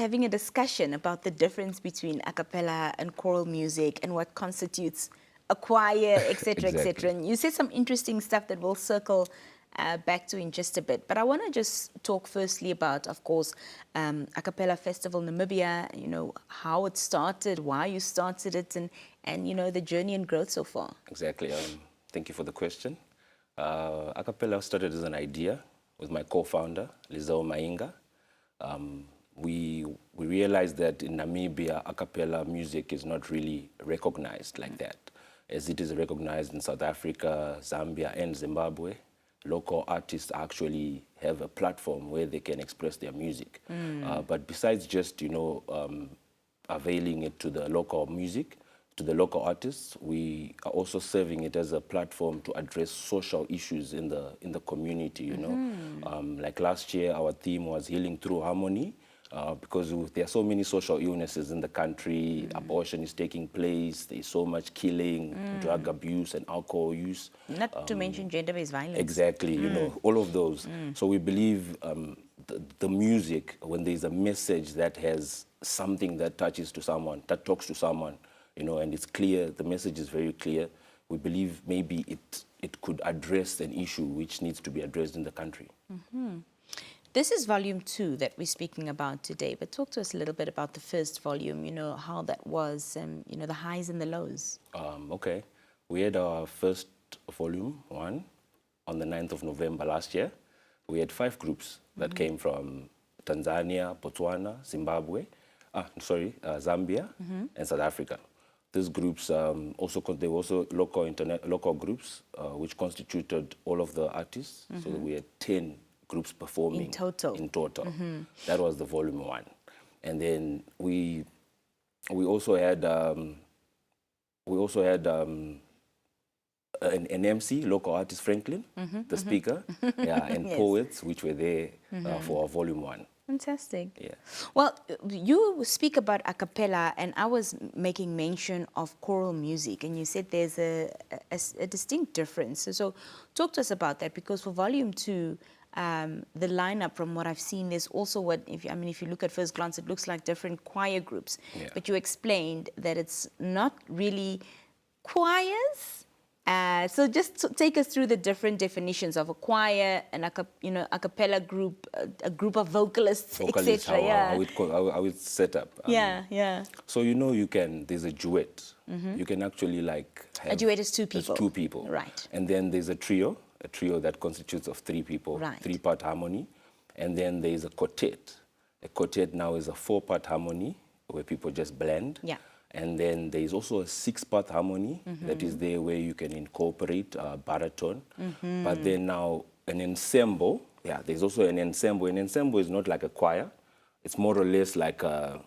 Having a discussion about the difference between a cappella and choral music and what constitutes a choir, etc., Exactly. etc. And you said some interesting stuff that we'll circle back to in just a bit. But I want to just talk firstly about, of course, Acapella Festival Namibia, you know, how it started, why you started it, and you know, the journey and growth so far. Exactly. Thank you for the question. Acapella started as an idea with my co-founder, Lizao Mainga. We realized that in Namibia, a cappella music is not really recognized like that, as it is recognized in South Africa, Zambia, and Zimbabwe. Local artists actually have a platform where they can express their music. But besides just, you know, availing it to the local music, to the local artists, we are also serving it as a platform to address social issues in the community, you know. Like last year, our theme was Healing Through Harmony, because there are so many social illnesses in the country. Abortion is taking place, there's so much killing, drug abuse and alcohol use. Not to mention gender-based violence. Exactly, you know, all of those. So we believe the music, when there's a message that has something that touches to someone, that talks to someone, you know, and it's clear, the message is very clear, we believe maybe it could address an issue which needs to be addressed in the country. This is volume 2 that we're speaking about today, but talk to us a little bit about the first volume, you know, how that was, you know, the highs and the lows. Okay. We had our first volume 1 on the 9th of November last year. We had 5 groups that came from Tanzania, Botswana, Zimbabwe, Zambia, and South Africa. These groups they were also local groups, which constituted all of the artists. So we had 10 groups performing In total. That was the volume 1. And then we also had an MC, local artist Franklin, the speaker, and Yes. poets, which were there for our volume 1. Fantastic. Yeah. Well, you speak about a cappella, and I was making mention of choral music, and you said there's a distinct difference. So talk to us about that, because for volume 2, the lineup, from what I've seen, there's also if you look at first glance, it looks like different choir groups. Yeah. But you explained that it's not really choirs. So just take us through the different definitions of a choir and a cappella group, a group of vocalists, etc. Yeah. How it's set up. Yeah. So you know, there's a duet. You can actually like have... A duet is 2 people. It's 2 people. Right. And then there's a trio that constitutes of 3 people, Right. 3-part harmony. And then there's a quartet. A quartet now is a 4-part harmony where people just blend. Yeah. And then there's also a 6-part harmony that is there where you can incorporate baritone. But then now an ensemble, there's also an ensemble. An ensemble is not like a choir. It's more or less like a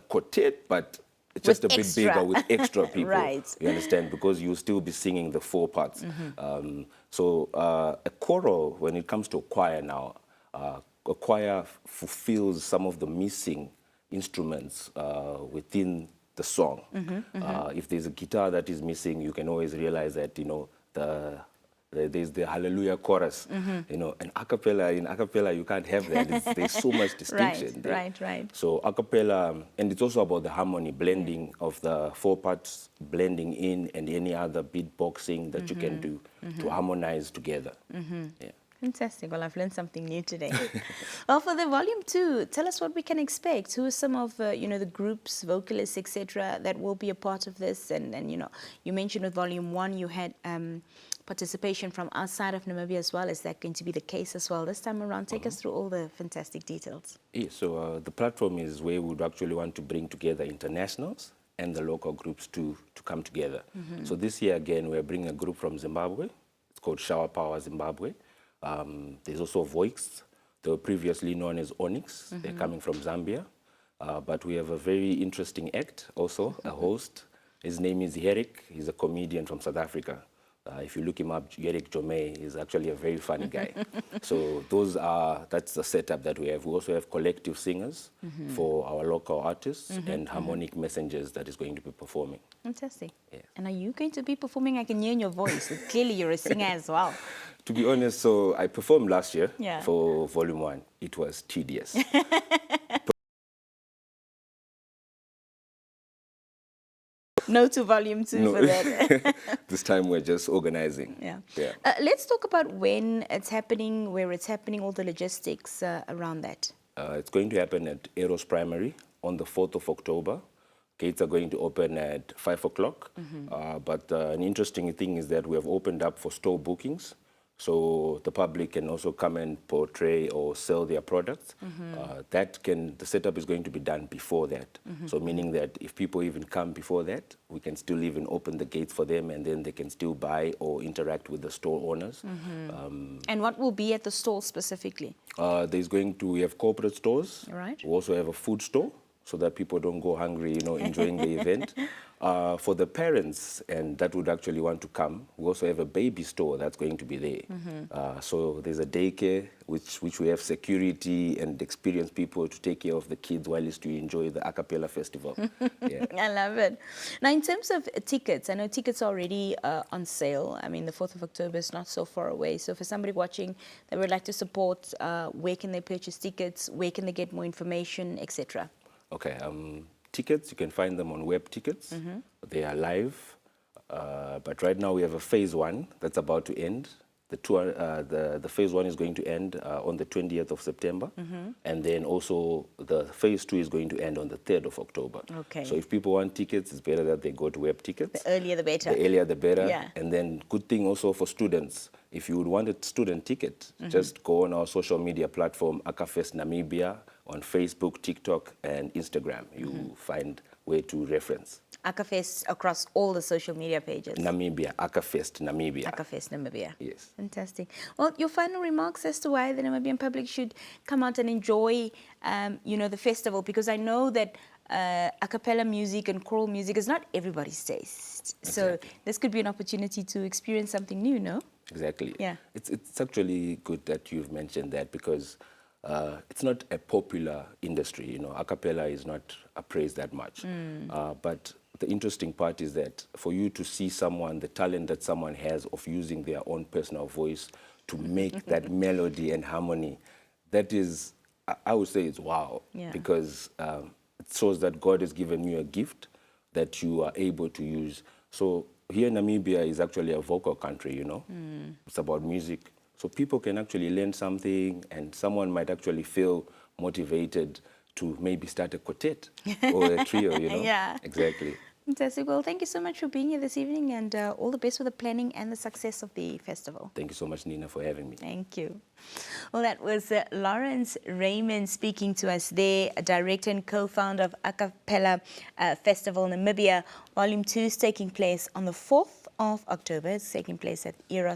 quartet, but it's just a bit bigger with extra people. Right. You understand? Because you'll still be singing the 4 parts. So a choral, when it comes to a choir now, a choir fulfills some of the missing instruments within the song. If there's a guitar that is missing, you can always realize that, you know, there's the hallelujah chorus, you know, and in acapella you can't have that. There's so much distinction there. Right. So acapella, and it's also about the harmony, blending of the 4 parts, blending in, and any other beatboxing that you can do to harmonize together. Yeah. Fantastic. Well, I've learned something new today. Well, for the volume 2, tell us what we can expect. Who are some of the groups, vocalists, etc., that will be a part of this? And you know, you mentioned with volume 1 you had participation from outside of Namibia as well. Is that going to be the case as well this time around? Take us through all the fantastic details. Yeah, so the platform is where we would actually want to bring together internationals and the local groups to come together. So this year again, we're bringing a group from Zimbabwe. It's called Shower Power Zimbabwe. There's also Voix. They were previously known as Onyx. They're coming from Zambia. But we have a very interesting act also, a host. His name is Eric. He's a comedian from South Africa. If you look him up, Eric Jome is actually a very funny guy. So that's the setup that we have. We also have collective singers for our local artists and harmonic messengers that is going to be performing. Fantastic. Yeah. And are you going to be performing? I can hear in your voice. So clearly you're a singer as well. To be honest, so I performed last year Yeah. for volume 1. It was tedious. No to volume 2 No. for that. This time we're just organizing. Yeah. Yeah. Let's talk about when it's happening, where it's happening, all the logistics around that. It's going to happen at Eros Primary on the 4th of October. Gates are going to open at 5 o'clock. But an interesting thing is that we have opened up for store bookings. So the public can also come and portray or sell their products. The setup is going to be done before that. So meaning that if people even come before that, we can still even open the gates for them, and then they can still buy or interact with the store owners. And what will be at the stall specifically? We have corporate stores. Right. We also have a food store, so that people don't go hungry, enjoying the event. For the parents, and that would actually want to come, we also have a baby store that's going to be there. So there's a daycare, which we have security and experienced people to take care of the kids while you enjoy the Acapella Festival. Yeah. I love it. Now, in terms of tickets, I know tickets are already on sale. I mean, the 4th of October is not so far away. So for somebody watching that would like to support, where can they purchase tickets? Where can they get more information, etc.? Okay. Tickets, you can find them on web tickets. They are live. But right now we have a phase 1 that's about to end. The phase 1 is going to end on the 20th of September. And then also the phase 2 is going to end on the 3rd of October. Okay. So if people want tickets, it's better that they go to web tickets. The earlier the better. The earlier the better. Yeah. And then good thing also for students, if you would want a student ticket, just go on our social media platform, Acapella Festival Namibia, on Facebook, TikTok, and Instagram. You find where to reference. Acafest across all the social media pages. Namibia, Acapella Namibia. Acapella Namibia. Yes. Fantastic. Well, your final remarks as to why the Namibian public should come out and enjoy, the festival, because I know that a cappella music and choral music is not everybody's taste. Exactly. So this could be an opportunity to experience something new, no? Exactly. Yeah. It's actually good that you've mentioned that, because it's not a popular industry. A cappella is not appraised that much. But the interesting part is that for you to see the talent that someone has of using their own personal voice to make that melody and harmony, that is, I would say it's wow. Yeah. Because it shows that God has given you a gift that you are able to use. So here Namibia is actually a vocal country, It's about music. So people can actually learn something, and someone might actually feel motivated to maybe start a quartet or a trio, Yeah. Exactly. Fantastic. Well, thank you so much for being here this evening, and all the best for the planning and the success of the festival. Thank you so much, Nina, for having me. Thank you. Well, that was Lawrence Raymond speaking to us there, director and co-founder of Acapella Festival Namibia. Volume 2 is taking place on the 4th of October. It's taking place at Eros